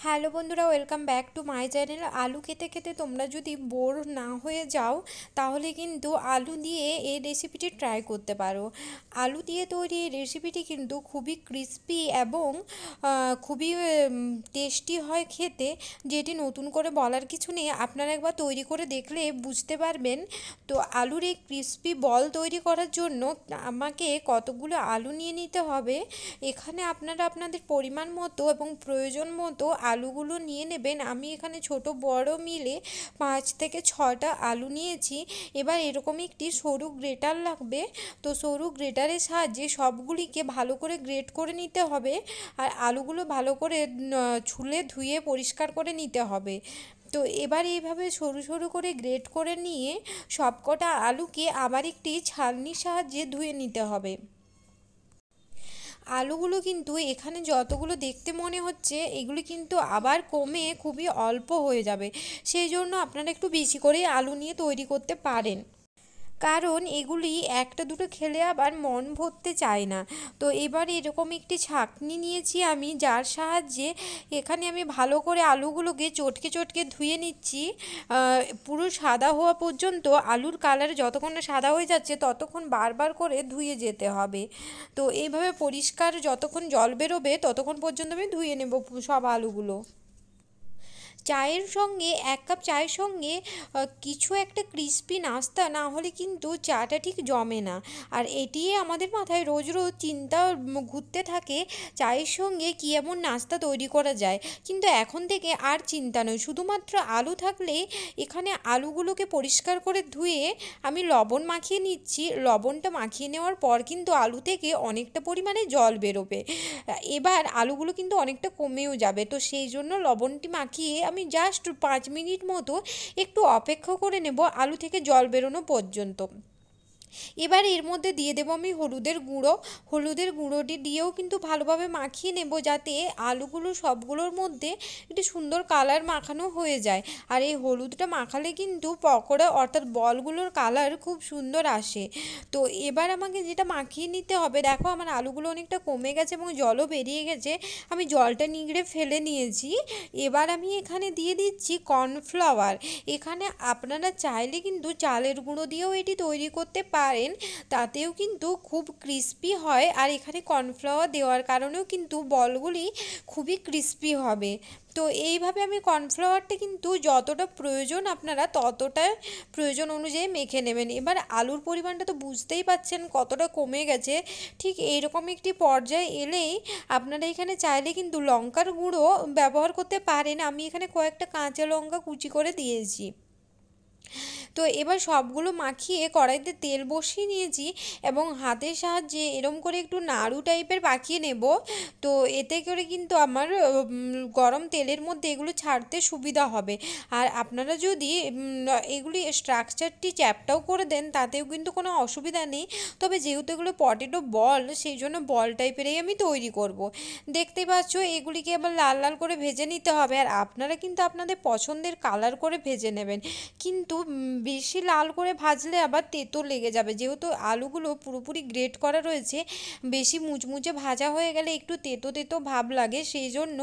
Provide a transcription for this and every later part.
Hello বন্ধুরা, welcome back to my channel. আলু খেতে খেতে তোমরা যদি বোর না হয়ে যাও তাহলে কিন্তু আলু দিয়ে এই রেসিপিটি ট্রাই করতে পারো। আলু দিয়ে তৈরি এই রেসিপিটি কিন্তু খুবই ক্রিস্পি এবং খুবই টেস্টি হয় খেতে, যেটি নতুন করে বলার কিছু নেই। আপনারা একবার তৈরি করে দেখলে বুঝতে পারবেন। তো আলুর এই ক্রিস্পি বল তৈরি করার জন্য আমাকে কতগুলো আলু নিয়ে নিতে হবে। এখানে আপনারা আপনাদের পরিমাণ মতো এবং প্রয়োজন মতো আলুগুলো নিয়ে নেবেন। আমি এখানে ছোট বড় মিলে 5 থেকে 6টা আলু নিয়েছি। এবার এরকম একটি সরু গ্রেটার লাগবে। তো সরু গ্রেটারের সাহায্যে সবগুলিকে ভালো করে গ্রেট করে নিতে হবে, আর আলুগুলো ভালো করে ছুলে ধুয়ে পরিষ্কার করে নিতে হবে। তো এবার এইভাবে সরু সরু করে গ্রেট করে নিয়ে সবকটা আলুকে আবার একটি ছালনির সাহায্যে ধুয়ে নিতে হবে। আলুগুলো কিন্তু এখানে যতগুলো দেখতে মনে হচ্ছে এগুলি কিন্তু আবার কমে খুবই অল্প হয়ে যাবে, সেই জন্য আপনারা একটু বেশি করে আলু নিয়ে তৈরি করতে পারেন, কারণ এগুলি একটা দুটো খেলে আবার মন ভরতে চায় না। তো এবার এরকম একটি ছাঁকনি নিয়েছি আমি, যার সাহায্যে এখানে আমি ভালো করে আলুগুলোকে চটকে চটকে ধুয়ে নিচ্ছি। পুরো সাদা হওয়া পর্যন্ত, আলুর কালার যতক্ষণ না সাদা হয়ে যাচ্ছে ততক্ষণ বারবার করে ধুয়ে যেতে হবে। তো এইভাবে পরিষ্কার যতক্ষণ জল বেরোবে ততক্ষণ পর্যন্ত আমি ধুয়ে নেব সব আলুগুলো। চায়ের সঙ্গে 1 কাপ চায়ের সঙ্গে কিছু একটা ক্রিস্পি নাস্তা না হলে কিন্তু চাটা ঠিক জমে না। আর এটি আমাদের মাথায় রোজ রোজ চিন্তা ঘুরতে থাকে, চায়ের সঙ্গে কী এমন নাস্তা তৈরি করা যায়। কিন্তু এখন থেকে আর চিন্তা নয়, শুধুমাত্র আলু থাকলেই এখানে আলুগুলোকে পরিষ্কার করে ধুয়ে আমি লবণ মাখিয়ে নিচ্ছি। লবণটা মাখিয়ে নেওয়ার পর কিন্তু আলু থেকে অনেকটা পরিমাণে জল বেরোবে। এবার আলুগুলো কিন্তু অনেকটা কমেও যাবে। তো সেই জন্য লবণটি মাখিয়ে আমি জাস্ট 5 মিনিট মতো একটু অপেক্ষা করে নেব আলু থেকে জল বেরোনো পর্যন্ত। এবার এর মধ্যে দিয়ে দেবো আমি হলুদের গুঁড়ো। হলুদের গুঁড়োটি দিয়েও কিন্তু ভালোভাবে মাখিয়ে নেব, যাতে আলুগুলো সবগুলোর মধ্যে একটি সুন্দর কালার মাখানো হয়ে যায়। আর এই হলুদটা মাখালে কিন্তু পকোড়া অর্থাৎ বলগুলোর কালার খুব সুন্দর আসে। তো এবার আমাকে যেটা মাখিয়ে নিতে হবে, দেখো আমার আলুগুলো অনেকটা কমে গেছে এবং জলও বেরিয়ে গেছে। আমি জলটা নিংড়ে ফেলে নিয়েছি। এবার আমি এখানে দিয়ে দিচ্ছি কর্নফ্লাওয়ার। এখানে আপনারা চাইলে কিন্তু চালের গুঁড়ো দিয়েও এটি তৈরি করতে পারেন, তাতেও কিন্তু খুব ক্রিস্পি হয়। আর এখানে কর্নফ্লাওয়ার দেওয়ার কারণেও কিন্তু বলগুলি খুবই ক্রিস্পি হবে। তো এইভাবে আমি কর্নফ্লাওয়ারটা কিন্তু যতটা প্রয়োজন আপনারা ততটা প্রয়োজন অনুযায়ী মেখে নেবেন। এবার আলুর পরিমাণটা তো বুঝতেই পাচ্ছেন কতটা কমে গেছে। ঠিক এইরকম একটি পর্যায়ে এলেই আপনারা এখানে চাইলে কিন্তু লঙ্কার গুঁড়ো ব্যবহার করতে পারেন। আমি এখানে কয়েকটা কাঁচা লঙ্কা কুচি করে দিয়েছি। তো এবার সবগুলো মাখিয়ে কড়াইতে তেল বসিয়ে নিয়েছি এবং হাতের সাহায্যে এরম করে একটু নাড়ু টাইপের পাকিয়ে নেব। তো এতে করে কিন্তু আমার গরম তেলের মধ্যে এগুলো ছাড়তে সুবিধা হবে। আর আপনারা যদি এগুলি স্ট্রাকচারটি চ্যাপটাও করে দেন তাতেও কিন্তু কোনো অসুবিধা নেই। তবে যেহেতু এগুলো পটেটো বল, সেই জন্য বল টাইপেরই আমি তৈরি করব। দেখতে পাচ্ছ এগুলিকে আবার লাল লাল করে ভেজে নিতে হবে, আর আপনারা কিন্তু আপনাদের পছন্দের কালার করে ভেজে নেবেন। কিন্তু বেশি লাল করে ভাজলে আবার তেতো লেগে যাবে, যেহেতু আলুগুলো পুরোপুরি গ্রেট করা রয়েছে। বেশি মুচমুচে ভাজা হয়ে গেলে একটু তেতো তেতো ভাব লাগে, সেই জন্য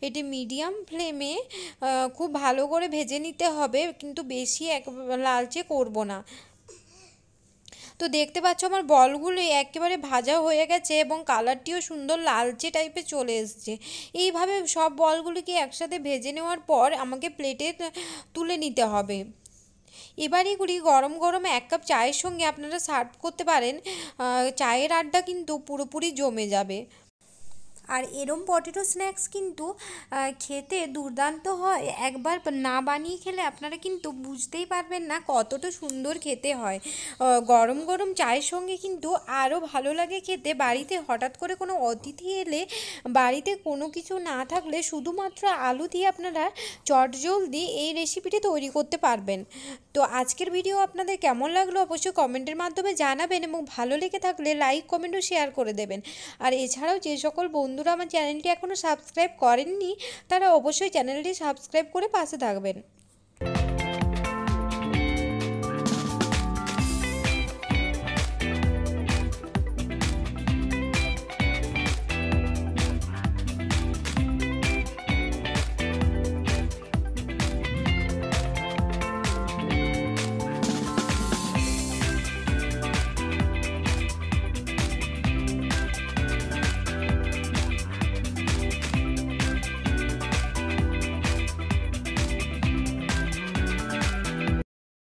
এটি মিডিয়াম ফ্লেমে খুব ভালো করে ভেজে নিতে হবে, কিন্তু বেশি লালচে করব না। তো দেখতে পাচ্ছ আমার বলগুলো একেবারে ভাজা হয়ে গেছে এবং কালারটিও সুন্দর লালচে টাইপের চলে এসছে। এইভাবে সব বলগুলিকে একসাথে ভেজে নেওয়ার পর আমাকে প্লেটে তুলে নিতে হবে। এবার এগুলি গরম গরম 1 কাপ চায়ের সঙ্গে আপনারা সার্ভ করতে পারেন। চায়ের আড্ডা কিন্তু পুরোপুরি জমে যাবে। আর এরম পটেটো স্ন্যাক্স কিন্তু খেতে দুর্দান্ত হয়। একবার না বানিয়ে খেলে আপনারা কিন্তু বুঝতেই পারবেন না কতটা সুন্দর খেতে হয়। গরম গরম চায়ের সঙ্গে কিন্তু আরও ভালো লাগে খেতে। বাড়িতে হঠাৎ করে কোনো অতিথি এলে, বাড়িতে কোনো কিছু না থাকলে শুধুমাত্র আলু দিয়ে আপনারা চটজলদি এই রেসিপিটি তৈরি করতে পারবেন। তো আজকের ভিডিও আপনাদের কেমন লাগলো অবশ্যই কমেন্টের মাধ্যমে জানাবেন, এবং ভালো লেগে থাকলে লাইক কমেন্ট ও শেয়ার করে দেবেন। আর এছাড়াও যে সকল বন্ধুরা আমার চ্যানেলটি এখনও সাবস্ক্রাইব করেননি তারা অবশ্যই চ্যানেলটি সাবস্ক্রাইব করে পাশে থাকবেন।